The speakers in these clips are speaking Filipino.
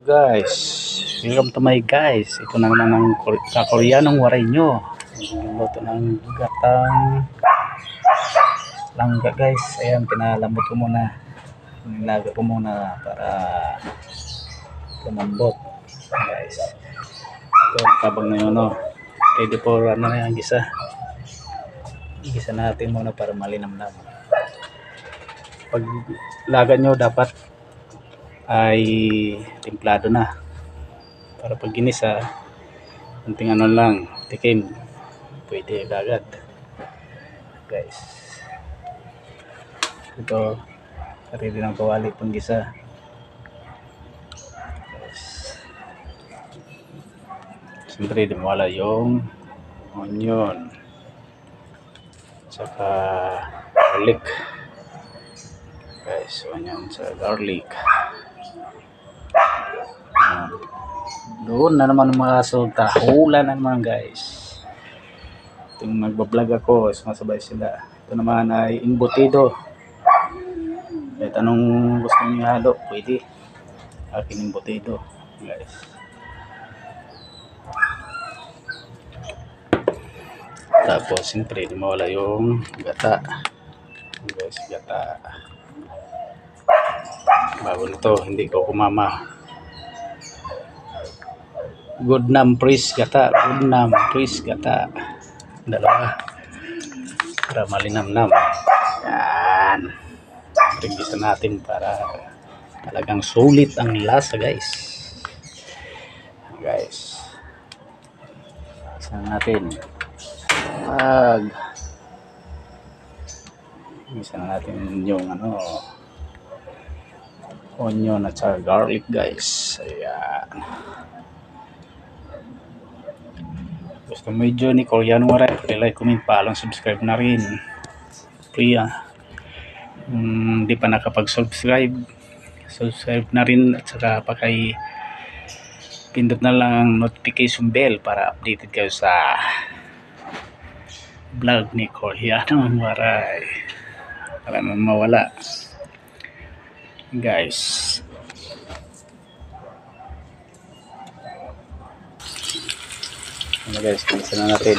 Guys, welcome to my guys. Ito na naman ang kakoryanong waray nyo. Luto ng gatang langga guys. Ayan, pinalambot ko muna. Nilaga ko muna para lumambot guys. Ito ang kabang na yun, no? Ready for ano na yung gisa. Igisa natin muna para malinamnam. Pag laga nyo dapat ay templado na para pag ginisa konting ano lang, tikim, pwede agad guys. Ito sarili ng kawali pang gisa guys. Siyempre di mawala yung onion saka garlic guys. Onion sa garlic. Doon na naman mga sulta, hula na naman guys. Ito yung nagbablog ako, sumasabay sila. Ito naman ay embutido. Kahit anong gusto niyo halo, pwede. Aking embutido guys. Tapos siyempre di mawala yung gata guys, gata. Bago nito, hindi ko kumama. Goodnam Pris gata, Goodnam Pris gata. Dalawa para malinamnam. Yan. Tigisa natin para talagang sulit ang lasa guys. Guys. Isa natin. Isa natin yung ano, onion at saka garlic guys. Ayan. Gusto mo medyo ni Korean waray, like, comment, paalang, subscribe na rin. Free hindi pa nakapag-subscribe, subscribe na rin at saka pakay pindot na lang notification bell para updated kayo sa vlog ni Korean waray. Para mawala guys. Ano guys, pinisa na natin.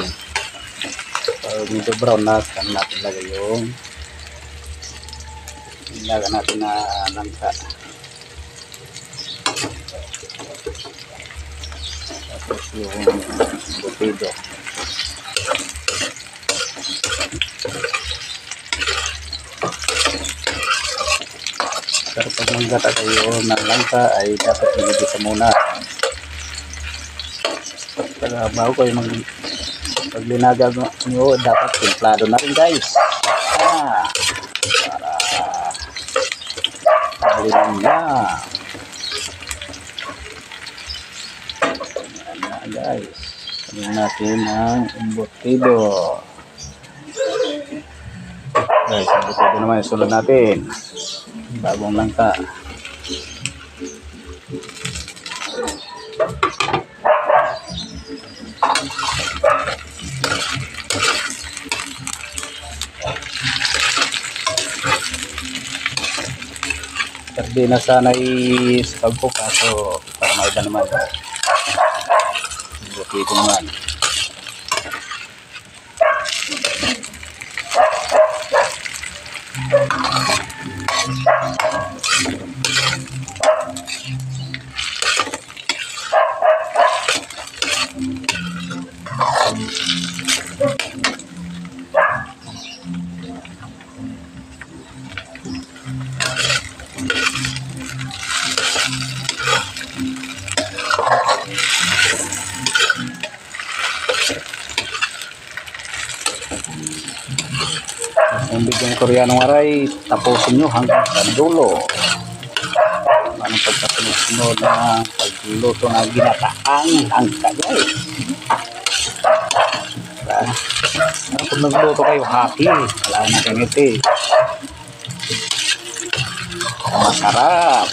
So, medyo brown na, saan natin lagay yung ilaga natin na langka. Tapos yung embutido. Pero pag manggata kayo ng langka ay dapat nilagisa muna. Para bago kayo paglinaga nyo, dapat templado na rin guys. Para malinam na. Ayan na guys. Ayan natin ang embutido. Guys, embutido naman yung sunod natin. Bagong langka. Hindi na sana isipag ko kaso para may iba naman. Okay ito naman. Ang bigyang Koreanong waray, tapusin nyo hanggang sa dulo. Anong pagkasunod na pagluto na ginataang langka guys. Kung nagluto kayo happy, wala na kayo ngiti. Masarap.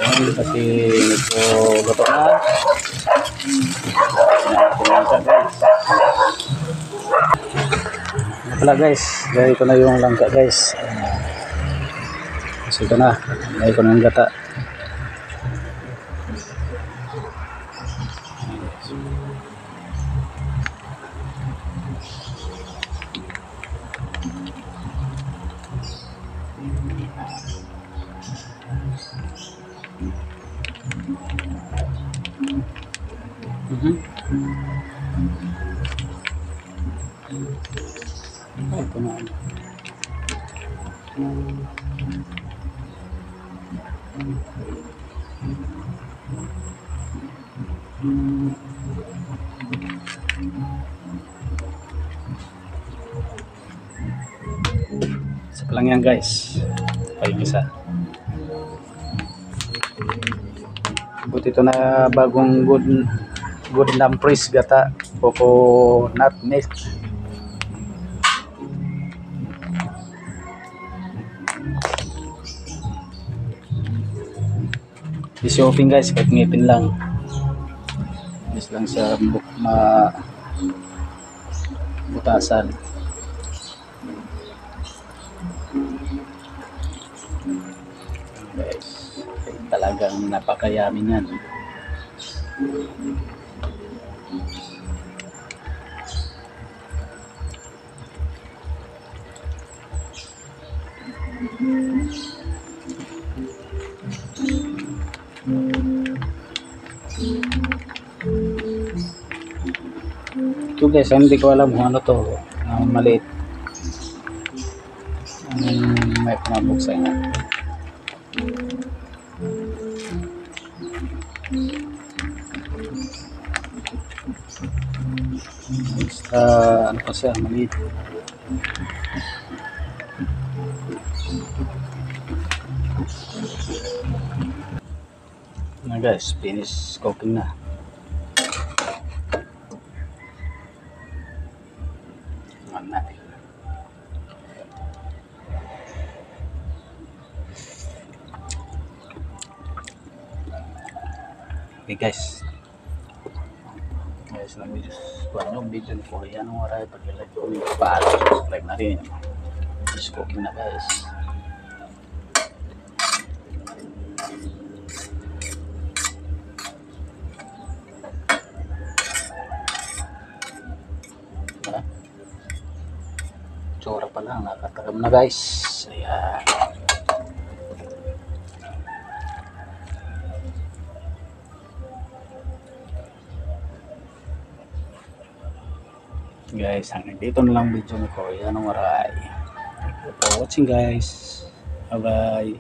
Ayan, kasi ito luto na. Ayan, guys. pala guys, gaya ko na yung langka guys. So ito na, gaya ko na yung gata. Ito na. Isa pa lang yan guys. Pa yung isa. Buti ito na bagong good lampris gata. Coconut milk. Easy open guys, kahit ngipin lang. Bis lang sa butasan. Guys, talagang napakayamin yan. Ito guys, hindi ko alam kung ano to, maliit. May pumabuksan na. Basta ano pa siya, maliit. Na guys, finish cooking na. Natin. Okay guys, lang video yung video ni Korean ng waray pag-like ko yung paano subscribe na rin. Just cooking na guys. Tsura pa lang, nakatagam na guys. Ayan. Guys, hanggang dito na lang video ni Korean ng waray. Thank you for watching guys. Bye bye.